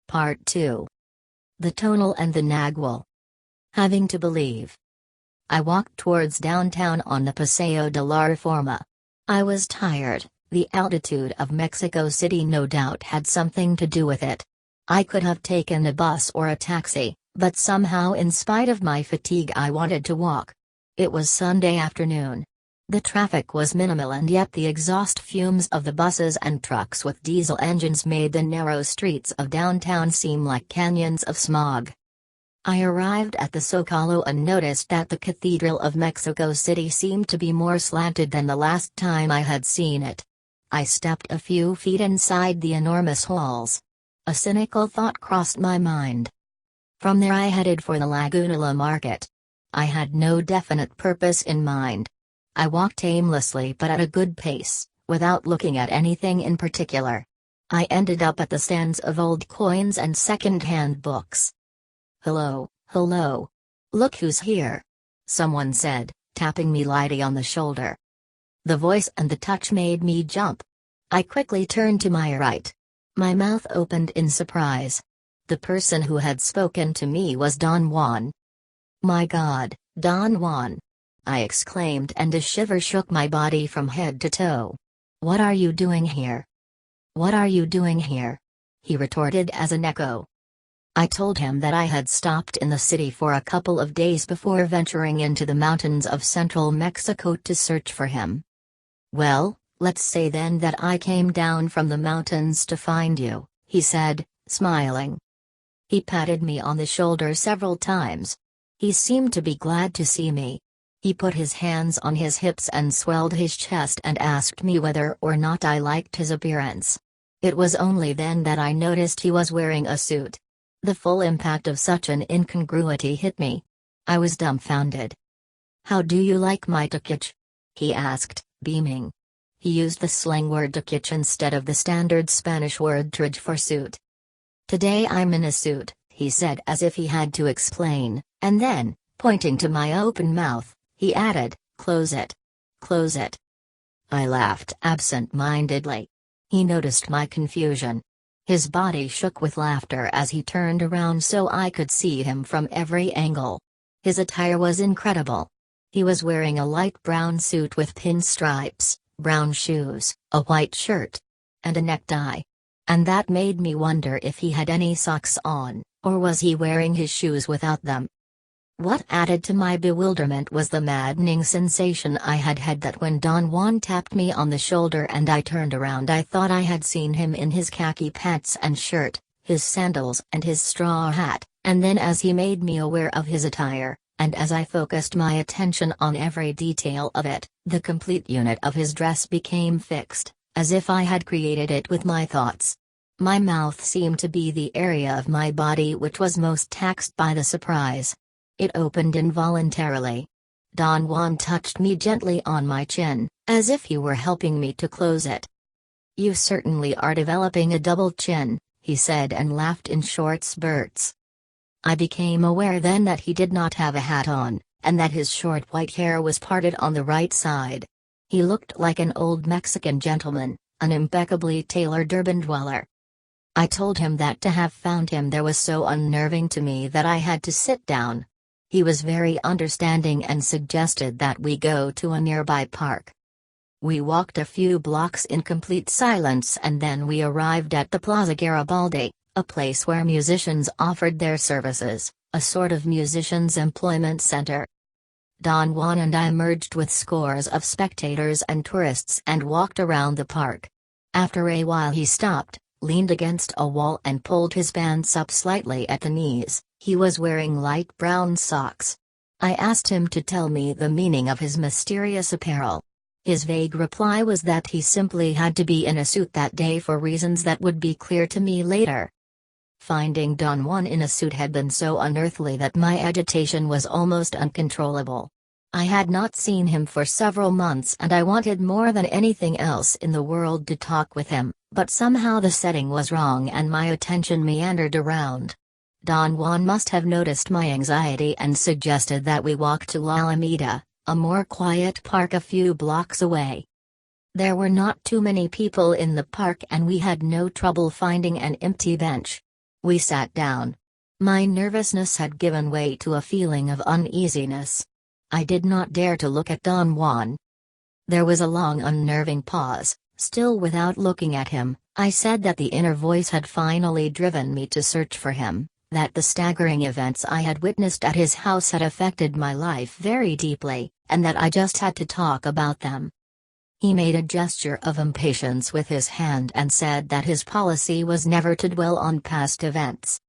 Part 2. The Tonal and the Nagual. Having to believe. I walked towards downtown on the Paseo de la Reforma. I was tired. The altitude of Mexico City no doubt had something to do with it. I could have taken a bus or a taxi, but somehow in spite of my fatigue I wanted to walk. It was Sunday afternoon. The traffic was minimal and yet the exhaust fumes of the buses and trucks with diesel engines made the narrow streets of downtown seem like canyons of smog. I arrived at the Zocalo and noticed that the Cathedral of Mexico City seemed to be more slanted than the last time I had seen it. I stepped a few feet inside the enormous halls. A cynical thought crossed my mind. From there I headed for the Laguna Market. I had no definite purpose in mind. I walked aimlessly but at a good pace, without looking at anything in particular. I ended up at the stands of old coins and second-hand books. "Hello, hello. Look who's here," someone said, tapping me lightly on the shoulder. The voice and the touch made me jump. I quickly turned to my right. My mouth opened in surprise. The person who had spoken to me was Don Juan. "My God, Don Juan!" I exclaimed, and a shiver shook my body from head to toe. "What are you doing here?" "What are you doing here?" he retorted as an echo. I told him that I had stopped in the city for a couple of days before venturing into the mountains of central Mexico to search for him. "Well, let's say then that I came down from the mountains to find you," he said, smiling. He patted me on the shoulder several times. He seemed to be glad to see me. He put his hands on his hips and swelled his chest and asked me whether or not I liked his appearance. It was only then that I noticed he was wearing a suit. The full impact of such an incongruity hit me. I was dumbfounded. "How do you like my tukich?" he asked, beaming. He used the slang word tukich instead of the standard Spanish word traje for suit. "Today I'm in a suit," he said as if he had to explain, and then, pointing to my open mouth, he added, "Close it. Close it." I laughed absent-mindedly. He noticed my confusion. His body shook with laughter as he turned around so I could see him from every angle. His attire was incredible. He was wearing a light brown suit with pinstripes, brown shoes, a white shirt, and a necktie. And that made me wonder if he had any socks on, or was he wearing his shoes without them? What added to my bewilderment was the maddening sensation I had that when Don Juan tapped me on the shoulder and I turned around I thought I had seen him in his khaki pants and shirt, his sandals and his straw hat, and then as he made me aware of his attire, and as I focused my attention on every detail of it, the complete unit of his dress became fixed, as if I had created it with my thoughts. My mouth seemed to be the area of my body which was most taxed by the surprise. It opened involuntarily. Don Juan touched me gently on my chin, as if he were helping me to close it. "You certainly are developing a double chin," he said and laughed in short spurts. I became aware then that he did not have a hat on, and that his short white hair was parted on the right side. He looked like an old Mexican gentleman, an impeccably tailored urban dweller. I told him that to have found him there was so unnerving to me that I had to sit down. He was very understanding and suggested that we go to a nearby park. We walked a few blocks in complete silence and then we arrived at the Plaza Garibaldi, a place where musicians offered their services, a sort of musicians' employment center. Don Juan and I merged with scores of spectators and tourists and walked around the park. After a while he stopped, leaned against a wall and pulled his pants up slightly at the knees. He was wearing light brown socks. I asked him to tell me the meaning of his mysterious apparel. His vague reply was that he simply had to be in a suit that day for reasons that would be clear to me later. Finding Don Juan in a suit had been so unearthly that my agitation was almost uncontrollable. I had not seen him for several months and I wanted more than anything else in the world to talk with him, but somehow the setting was wrong and my attention meandered around. Don Juan must have noticed my anxiety and suggested that we walk to La Alameda, a more quiet park a few blocks away. There were not too many people in the park and we had no trouble finding an empty bench. We sat down. My nervousness had given way to a feeling of uneasiness. I did not dare to look at Don Juan. There was a long unnerving pause. Still without looking at him, I said that the inner voice had finally driven me to search for him, that the staggering events I had witnessed at his house had affected my life very deeply, and that I just had to talk about them. He made a gesture of impatience with his hand and said that his policy was never to dwell on past events.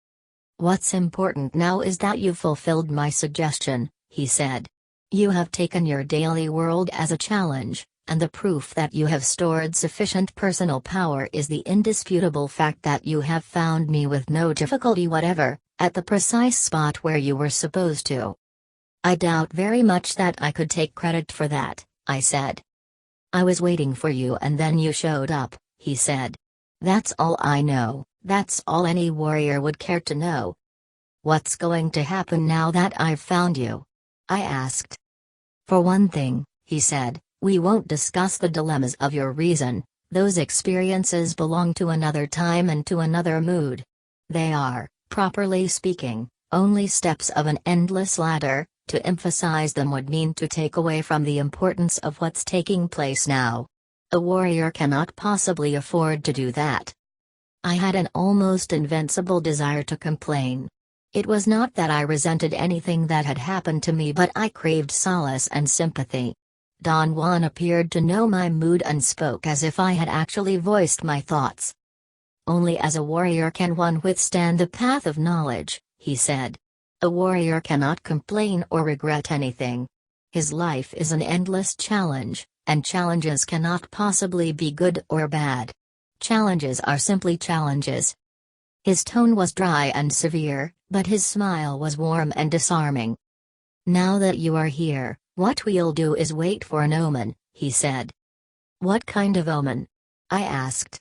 "What's important now is that you've fulfilled my suggestion," he said. "You have taken your daily world as a challenge, and the proof that you have stored sufficient personal power is the indisputable fact that you have found me with no difficulty whatever, at the precise spot where you were supposed to." "I doubt very much that I could take credit for that," I said. "I was waiting for you and then you showed up," he said. "That's all I know, that's all any warrior would care to know." "What's going to happen now that I've found you?" I asked. "For one thing," he said, "we won't discuss the dilemmas of your reason. Those experiences belong to another time and to another mood. They are, properly speaking, only steps of an endless ladder. To emphasize them would mean to take away from the importance of what's taking place now. A warrior cannot possibly afford to do that." I had an almost invincible desire to complain. It was not that I resented anything that had happened to me, but I craved solace and sympathy. Don Juan appeared to know my mood and spoke as if I had actually voiced my thoughts. "Only as a warrior can one withstand the path of knowledge," he said. "A warrior cannot complain or regret anything. His life is an endless challenge, and challenges cannot possibly be good or bad. Challenges are simply challenges." His tone was dry and severe, but his smile was warm and disarming. "Now that you are here, what we'll do is wait for an omen," he said. "What kind of omen?" I asked.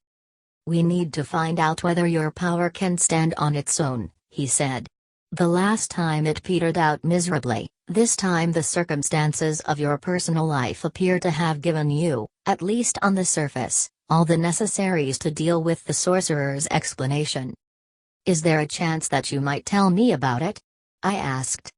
"We need to find out whether your power can stand on its own," he said. "The last time it petered out miserably, this time the circumstances of your personal life appear to have given you, at least on the surface, all the necessaries to deal with the sorcerer's explanation. Is there a chance that you might tell me about it?" I asked.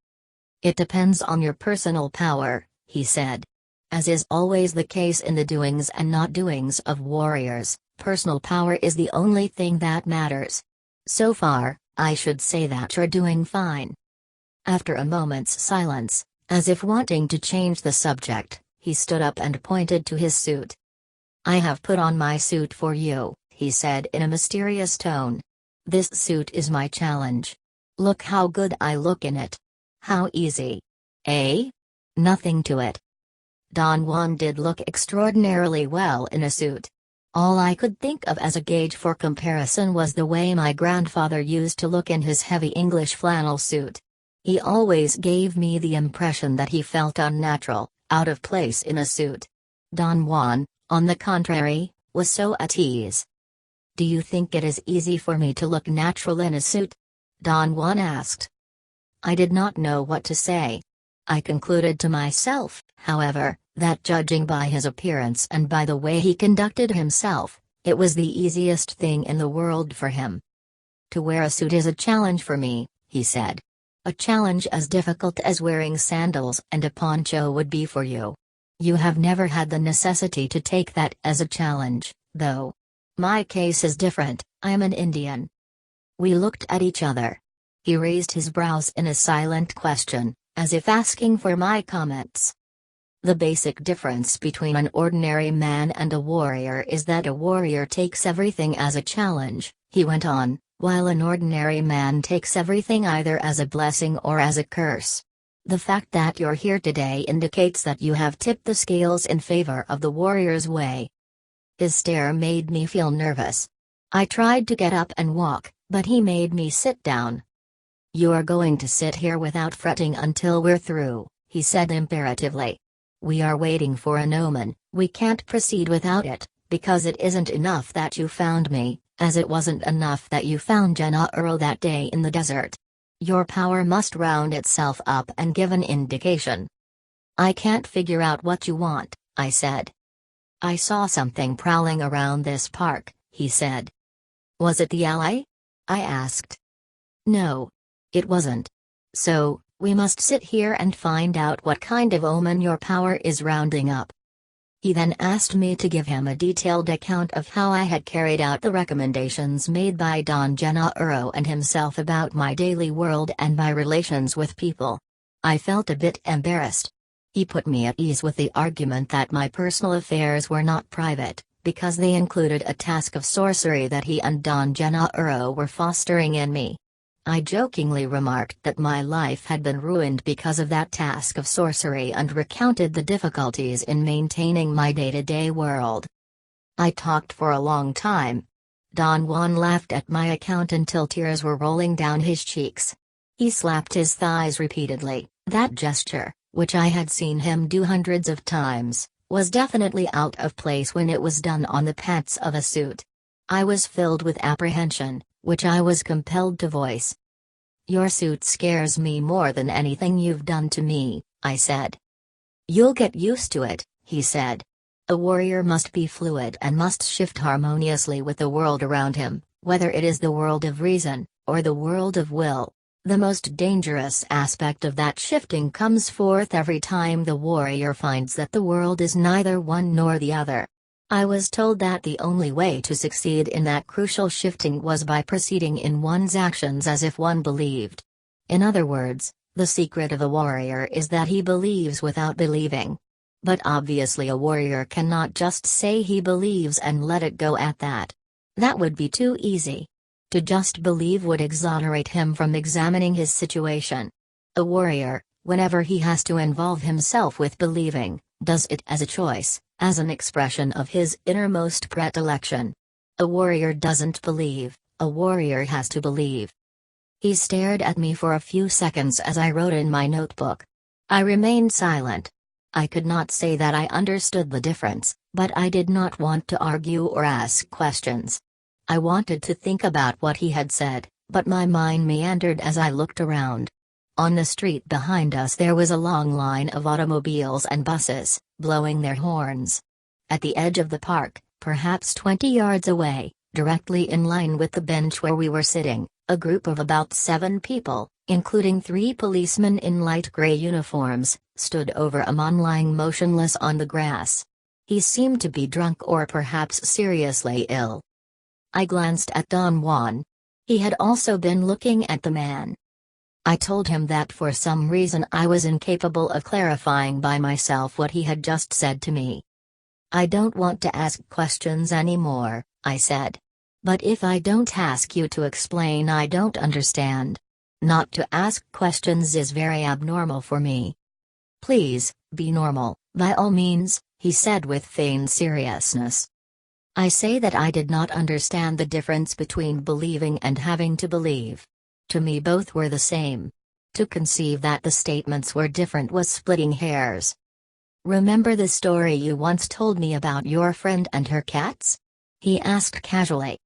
"It depends on your personal power," he said. "As is always the case in the doings and not doings of warriors, personal power is the only thing that matters. So far, I should say that you're doing fine." After a moment's silence, as if wanting to change the subject, he stood up and pointed to his suit. "I have put on my suit for you," he said in a mysterious tone. "This suit is my challenge. Look how good I look in it. How easy. Eh? Nothing to it." Don Juan did look extraordinarily well in a suit. All I could think of as a gauge for comparison was the way my grandfather used to look in his heavy English flannel suit. He always gave me the impression that he felt unnatural, out of place in a suit. Don Juan, on the contrary, was so at ease. "Do you think it is easy for me to look natural in a suit?" Don Juan asked. I did not know what to say. I concluded to myself, however, that judging by his appearance and by the way he conducted himself, it was the easiest thing in the world for him. "To wear a suit is a challenge for me," he said. "A challenge as difficult as wearing sandals and a poncho would be for you. You have never had the necessity to take that as a challenge, though. My case is different, I am an Indian." We looked at each other. He raised his brows in a silent question, as if asking for my comments. "The basic difference between an ordinary man and a warrior is that a warrior takes everything as a challenge," he went on, "while an ordinary man takes everything either as a blessing or as a curse. The fact that you're here today indicates that you have tipped the scales in favor of the warrior's way." His stare made me feel nervous. I tried to get up and walk, but he made me sit down. "You are going to sit here without fretting until we're through," he said imperatively. "We are waiting for an omen, we can't proceed without it, because it isn't enough that you found me, as it wasn't enough that you found Jenna Earl that day in the desert. Your power must round itself up and give an indication." "I can't figure out what you want," I said. "I saw something prowling around this park," he said. "Was it the ally?" I asked. No. It wasn't. So, we must sit here and find out what kind of omen your power is rounding up. He then asked me to give him a detailed account of how I had carried out the recommendations made by Don Gennaro and himself about my daily world and my relations with people. I felt a bit embarrassed. He put me at ease with the argument that my personal affairs were not private, because they included a task of sorcery that he and Don Gennaro were fostering in me. I jokingly remarked that my life had been ruined because of that task of sorcery and recounted the difficulties in maintaining my day-to-day world. I talked for a long time. Don Juan laughed at my account until tears were rolling down his cheeks. He slapped his thighs repeatedly. That gesture, which I had seen him do hundreds of times, was definitely out of place when it was done on the pants of a suit. I was filled with apprehension, which I was compelled to voice. "Your suit scares me more than anything you've done to me," I said. "You'll get used to it," he said. A warrior must be fluid and must shift harmoniously with the world around him, whether it is the world of reason, or the world of will. The most dangerous aspect of that shifting comes forth every time the warrior finds that the world is neither one nor the other. I was told that the only way to succeed in that crucial shifting was by proceeding in one's actions as if one believed. In other words, the secret of a warrior is that he believes without believing. But obviously a warrior cannot just say he believes and let it go at that. That would be too easy. To just believe would exonerate him from examining his situation. A warrior, whenever he has to involve himself with believing, does it as a choice, as an expression of his innermost predilection. A warrior doesn't believe, a warrior has to believe. He stared at me for a few seconds as I wrote in my notebook. I remained silent. I could not say that I understood the difference, but I did not want to argue or ask questions. I wanted to think about what he had said, but my mind meandered as I looked around. On the street behind us there was a long line of automobiles and buses, blowing their horns. At the edge of the park, perhaps 20 yards away, directly in line with the bench where we were sitting, a group of about 7 people, including 3 policemen in light gray uniforms, stood over a man lying motionless on the grass. He seemed to be drunk or perhaps seriously ill. I glanced at Don Juan. He had also been looking at the man. I told him that for some reason I was incapable of clarifying by myself what he had just said to me. "I don't want to ask questions anymore," I said. "But if I don't ask you to explain, I don't understand. Not to ask questions is very abnormal for me." "Please, be normal, by all means," he said with feigned seriousness. I say that I did not understand the difference between believing and having to believe. To me both were the same. To conceive that the statements were different was splitting hairs. "Remember the story you once told me about your friend and her cats?" he asked casually.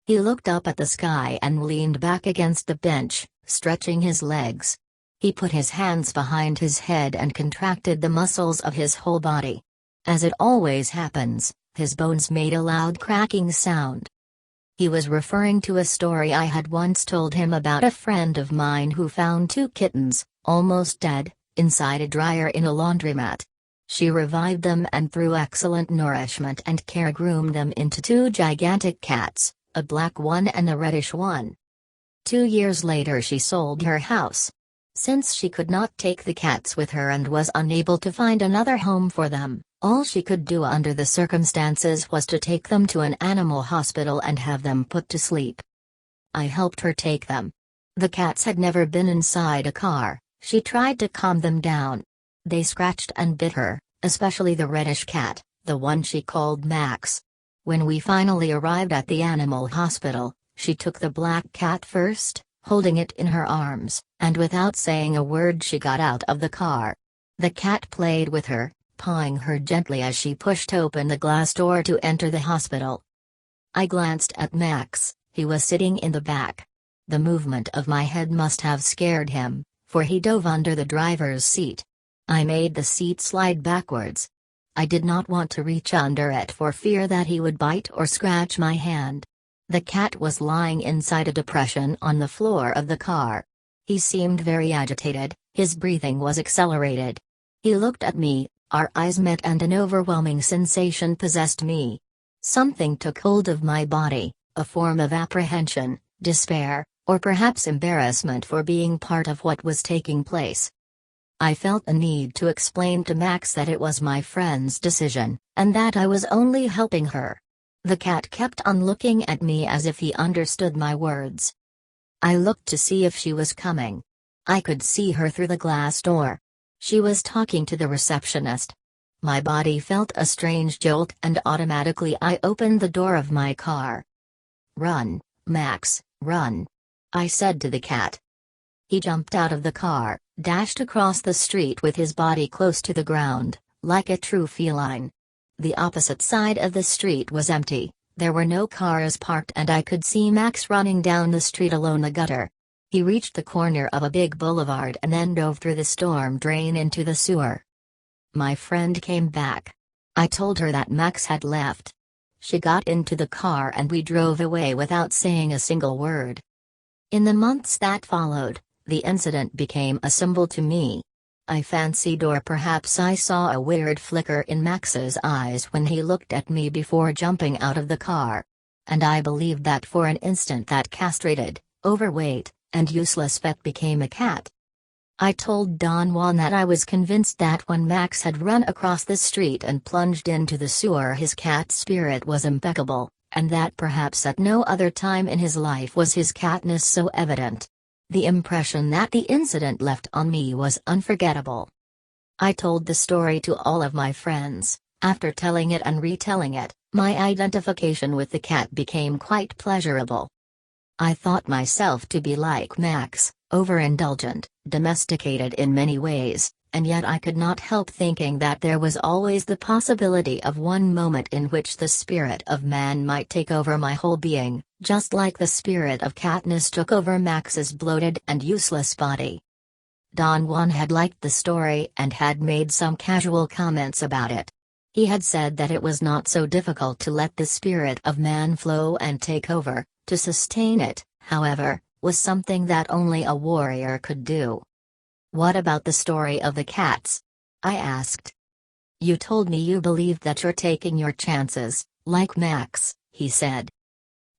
He looked up at the sky and leaned back against the bench, stretching his legs. He put his hands behind his head and contracted the muscles of his whole body. As it always happens, his bones made a loud cracking sound. He was referring to a story I had once told him about a friend of mine who found 2 kittens, almost dead, inside a dryer in a laundromat. She revived them and through excellent nourishment and care groomed them into 2 gigantic cats, a black one and a reddish one. 2 years later she sold her house. Since she could not take the cats with her and was unable to find another home for them, all she could do under the circumstances was to take them to an animal hospital and have them put to sleep. I helped her take them. The cats had never been inside a car. She tried to calm them down. They scratched and bit her, especially the reddish cat, the one she called Max. When we finally arrived at the animal hospital, she took the black cat first, holding it in her arms, and without saying a word she got out of the car. The cat played with her, pawing her gently as she pushed open the glass door to enter the hospital. I glanced at Max. He was sitting in the back. The movement of my head must have scared him, for he dove under the driver's seat. I made the seat slide backwards. I did not want to reach under it for fear that he would bite or scratch my hand. The cat was lying inside a depression on the floor of the car. He seemed very agitated, his breathing was accelerated. He looked at me, our eyes met, and an overwhelming sensation possessed me. Something took hold of my body, a form of apprehension, despair, or perhaps embarrassment for being part of what was taking place. I felt a need to explain to Max that it was my friend's decision, and that I was only helping her. The cat kept on looking at me as if he understood my words. I looked to see if she was coming. I could see her through the glass door. She was talking to the receptionist. My body felt a strange jolt, and automatically I opened the door of my car. "Run, Max, run," I said to the cat. He jumped out of the car, dashed across the street with his body close to the ground, like a true feline. The opposite side of the street was empty, there were no cars parked, and I could see Max running down the street along the gutter. He reached the corner of a big boulevard and then dove through the storm drain into the sewer. My friend came back. I told her that Max had left. She got into the car and we drove away without saying a single word. In the months that followed, the incident became a symbol to me. I fancied, or perhaps I saw, a weird flicker in Max's eyes when he looked at me before jumping out of the car. And I believed that for an instant that castrated, overweight, and useless pet became a cat. I told Don Juan that I was convinced that when Max had run across the street and plunged into the sewer, his cat spirit was impeccable, and that perhaps at no other time in his life was his catness so evident. The impression that the incident left on me was unforgettable. I told the story to all of my friends. After telling it and retelling it, my identification with the cat became quite pleasurable. I thought myself to be like Max, overindulgent, domesticated in many ways, and yet I could not help thinking that there was always the possibility of one moment in which the spirit of man might take over my whole being, just like the spirit of catness took over Max's bloated and useless body. Don Juan had liked the story and had made some casual comments about it. He had said that it was not so difficult to let the spirit of man flow and take over. To sustain it, however, was something that only a warrior could do. "What about the story of the cats?" I asked. "You told me you believed that you're taking your chances, like Max," he said.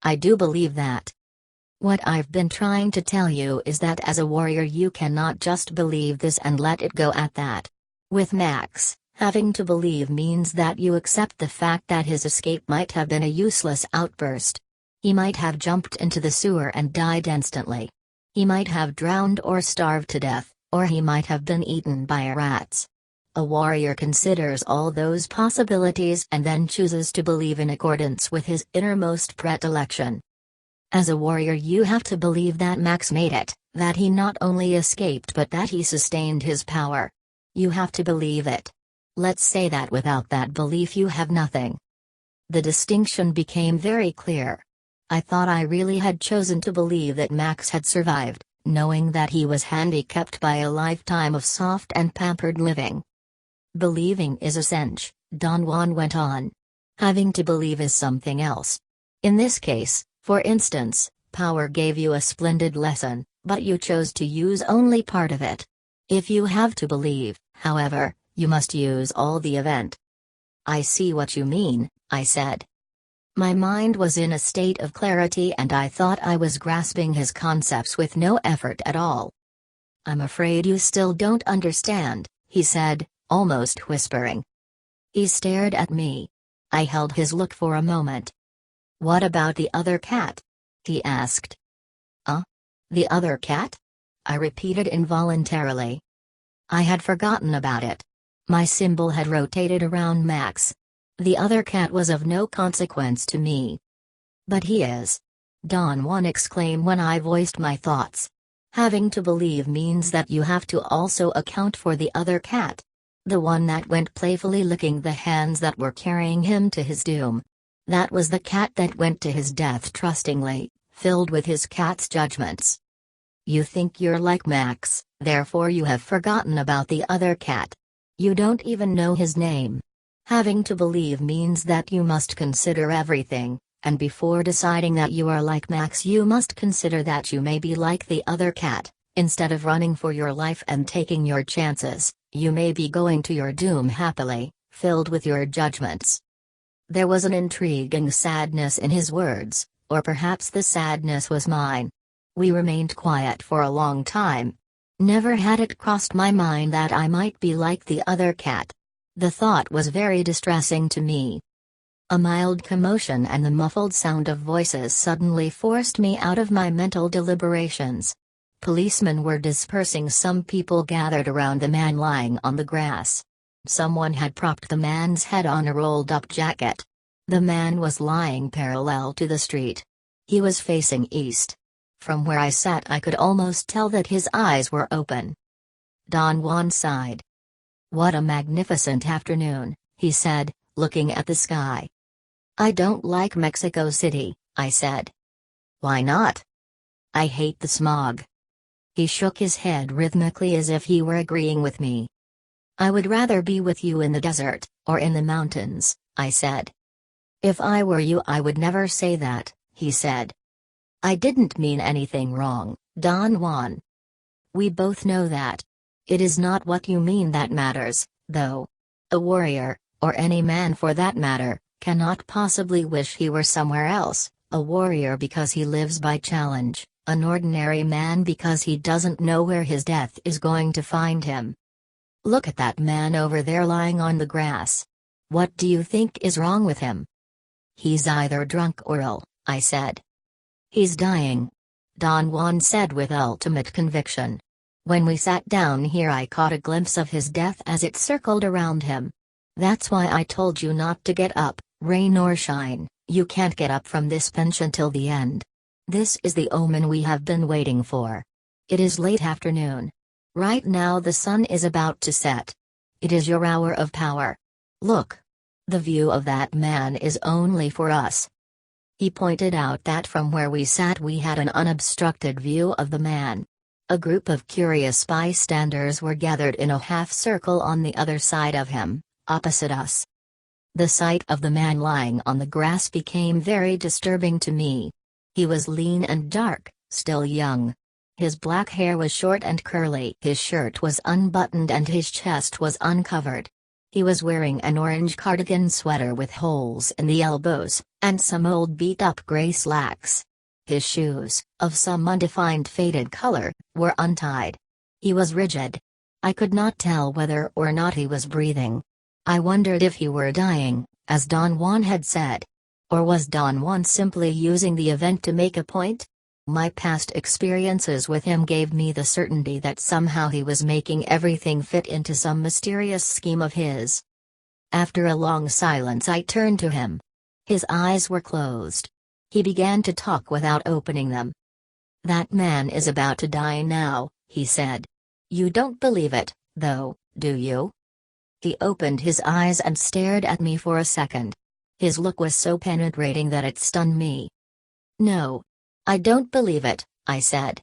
"I do believe that. What I've been trying to tell you is that as a warrior you cannot just believe this and let it go at that. With Max, having to believe means that you accept the fact that his escape might have been a useless outburst. He might have jumped into the sewer and died instantly. He might have drowned or starved to death, or he might have been eaten by rats. A warrior considers all those possibilities and then chooses to believe in accordance with his innermost predilection. As a warrior you have to believe that Max made it, that he not only escaped but that he sustained his power. You have to believe it. Let's say that without that belief you have nothing." The distinction became very clear. I thought I really had chosen to believe that Max had survived, knowing that he was handicapped by a lifetime of soft and pampered living. "Believing is a cinch," Don Juan went on. "Having to believe is something else. In this case, for instance, power gave you a splendid lesson, but you chose to use only part of it. If you have to believe, however, you must use all the event." "I see what you mean," I said. My mind was in a state of clarity and I thought I was grasping his concepts with no effort at all. "I'm afraid you still don't understand," he said, almost whispering. He stared at me. I held his look for a moment. "What about the other cat?" he asked. The other cat?" I repeated involuntarily. I had forgotten about it. My symbol had rotated around Max. The other cat was of no consequence to me. "But he is," Don Juan exclaimed when I voiced my thoughts. "Having to believe means that you have to also account for the other cat. The one that went playfully licking the hands that were carrying him to his doom. That was the cat that went to his death trustingly, filled with his cat's judgments. You think you're like Max, therefore you have forgotten about the other cat. You don't even know his name. Having to believe means that you must consider everything, And before deciding that you are like Max, you must consider that you may be like the other cat. Instead of running for your life and taking your chances, you may be going to your doom happily, filled with your judgments." There was an intriguing sadness in his words, or perhaps the sadness was mine. We remained quiet for a long time. Never had it crossed my mind that I might be like the other cat. The thought was very distressing to me. A mild commotion and the muffled sound of voices suddenly forced me out of my mental deliberations. Policemen were dispersing. Some people gathered around the man lying on the grass. Someone had propped the man's head on a rolled-up jacket. The man was lying parallel to the street. He was facing east. From where I sat I could almost tell that his eyes were open. Don Juan sighed. "What a magnificent afternoon," he said, looking at the sky. "I don't like Mexico City," I said. "Why not?" "I hate the smog." He shook his head rhythmically as if he were agreeing with me. "I would rather be with you in the desert, or in the mountains," I said. "If I were you I would never say that," he said. "I didn't mean anything wrong, Don Juan. We both know that. It is not what you mean that matters, though. A warrior, or any man for that matter, cannot possibly wish he were somewhere else, a warrior because he lives by challenge, an ordinary man because he doesn't know where his death is going to find him. Look at that man over there lying on the grass. What do you think is wrong with him?" "He's either drunk or ill," I said. "He's dying," Don Juan said with ultimate conviction. "When we sat down here I caught a glimpse of his death as it circled around him. That's why I told you not to get up, rain or shine. You can't get up from this bench until the end. This is the omen we have been waiting for. It is late afternoon. Right now the sun is about to set. It is your hour of power. Look. The view of that man is only for us." He pointed out that from where we sat we had an unobstructed view of the man. A group of curious bystanders were gathered in a half-circle on the other side of him, opposite us. The sight of the man lying on the grass became very disturbing to me. He was lean and dark, still young. His black hair was short and curly. His shirt was unbuttoned and his chest was uncovered. He was wearing an orange cardigan sweater with holes in the elbows, and some old beat-up gray slacks. His shoes, of some undefined faded color, were untied. He was rigid. I could not tell whether or not he was breathing. I wondered if he were dying, as Don Juan had said. Or was Don Juan simply using the event to make a point? My past experiences with him gave me the certainty that somehow he was making everything fit into some mysterious scheme of his. After a long silence I turned to him. His eyes were closed. He began to talk without opening them. "That man is about to die now," he said. "You don't believe it, though, do you?" He opened his eyes and stared at me for a second. His look was so penetrating that it stunned me. "No. I don't believe it," I said.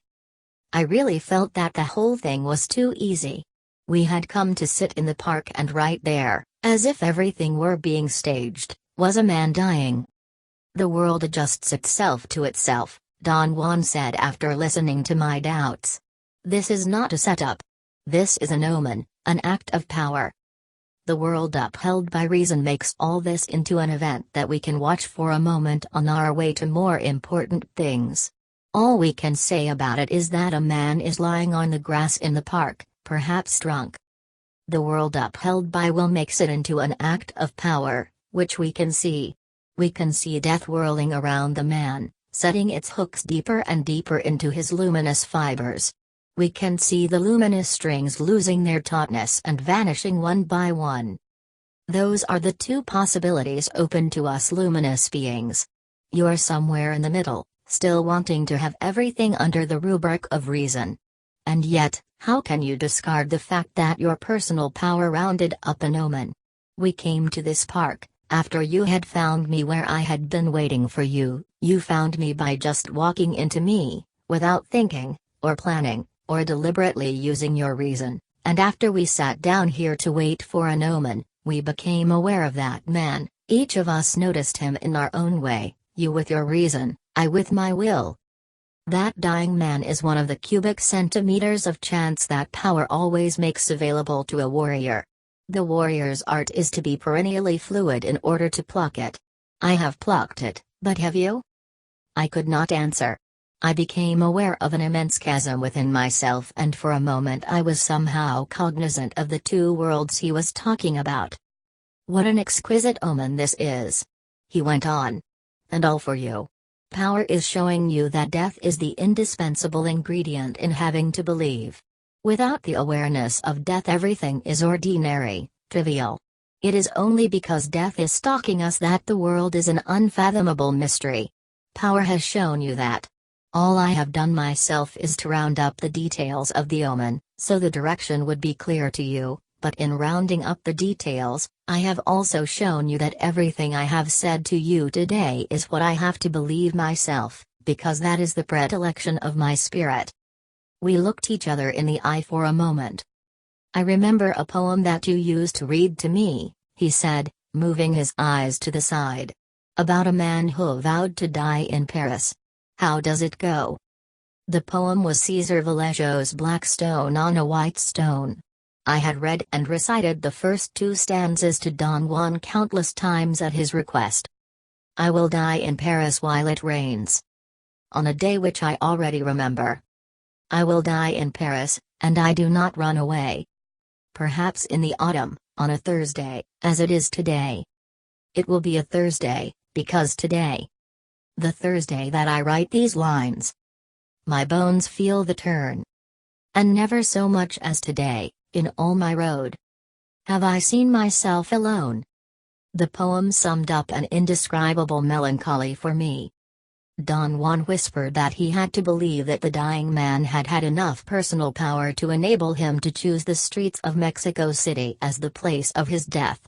I really felt that the whole thing was too easy. We had come to sit in the park and right there, as if everything were being staged, was a man dying. "The world adjusts itself to itself," Don Juan said after listening to my doubts. "This is not a setup. This is an omen, an act of power. The world upheld by reason makes all this into an event that we can watch for a moment on our way to more important things. All we can say about it is that a man is lying on the grass in the park, perhaps drunk. The world upheld by will makes it into an act of power, which we can see. We can see death whirling around the man, setting its hooks deeper and deeper into his luminous fibers. We can see the luminous strings losing their tautness and vanishing one by one. Those are the two possibilities open to us luminous beings. You're somewhere in the middle, still wanting to have everything under the rubric of reason. And yet, how can you discard the fact that your personal power rounded up an omen? We came to this park, after you had found me where I had been waiting for you. You found me by just walking into me, without thinking, or planning, or deliberately using your reason, and after we sat down here to wait for an omen, we became aware of that man. Each of us noticed him in our own way, You with your reason, I with my will. That dying man is one of the cubic centimeters of chance that power always makes available to a warrior. The warrior's art is to be perennially fluid in order to pluck it. I have plucked it, but have you? I could not answer. I became aware of an immense chasm within myself, and for a moment I was somehow cognizant of the two worlds he was talking about. What an exquisite omen this is, he went on. And all for you. Power is showing you that death is the indispensable ingredient in having to believe. Without the awareness of death, everything is ordinary, trivial. It is only because death is stalking us that the world is an unfathomable mystery. Power has shown you that. All I have done myself is to round up the details of the omen, so the direction would be clear to you, but in rounding up the details, I have also shown you that everything I have said to you today is what I have to believe myself, because that is the predilection of my spirit. We looked each other in the eye for a moment. I remember a poem that you used to read to me, he said, moving his eyes to the side. About a man who vowed to die in Paris. How does it go? The poem was Cesar Vallejo's Black Stone on a White Stone. I had read and recited the first two stanzas to Don Juan countless times at his request. I will die in Paris while it rains. On a day which I already remember. I will die in Paris, and I do not run away. Perhaps in the autumn, on a Thursday, as it is today. It will be a Thursday, because today. The Thursday that I write these lines. My bones feel the turn. And never so much as today, in all my road, have I seen myself alone. The poem summed up an indescribable melancholy for me. Don Juan whispered that he had to believe that the dying man had had enough personal power to enable him to choose the streets of Mexico City as the place of his death.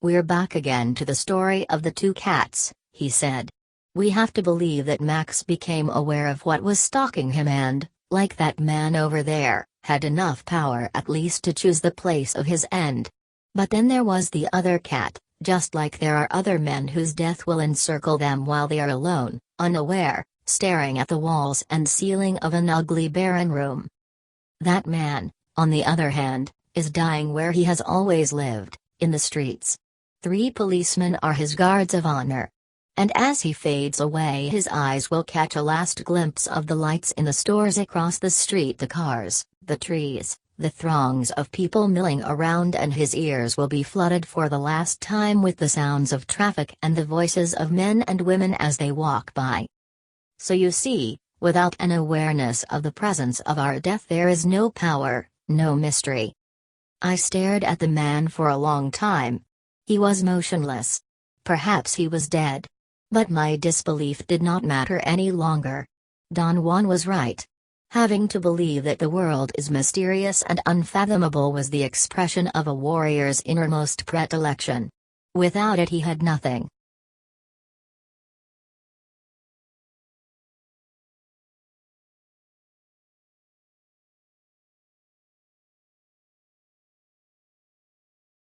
We're back again to the story of the two cats, he said. We have to believe that Max became aware of what was stalking him and, like that man over there, had enough power at least to choose the place of his end. But then there was the other cat, just like there are other men whose death will encircle them while they are alone, unaware, staring at the walls and ceiling of an ugly barren room. That man, on the other hand, is dying where he has always lived, in the streets. 3 policemen are his guards of honor. And as he fades away, his eyes will catch a last glimpse of the lights in the stores across the street, the cars, the trees, the throngs of people milling around, and his ears will be flooded for the last time with the sounds of traffic and the voices of men and women as they walk by. So you see, without an awareness of the presence of our death there is no power, no mystery. I stared at the man for a long time. He was motionless. Perhaps he was dead. But my disbelief did not matter any longer. Don Juan was right. Having to believe that the world is mysterious and unfathomable was the expression of a warrior's innermost predilection. Without it he had nothing.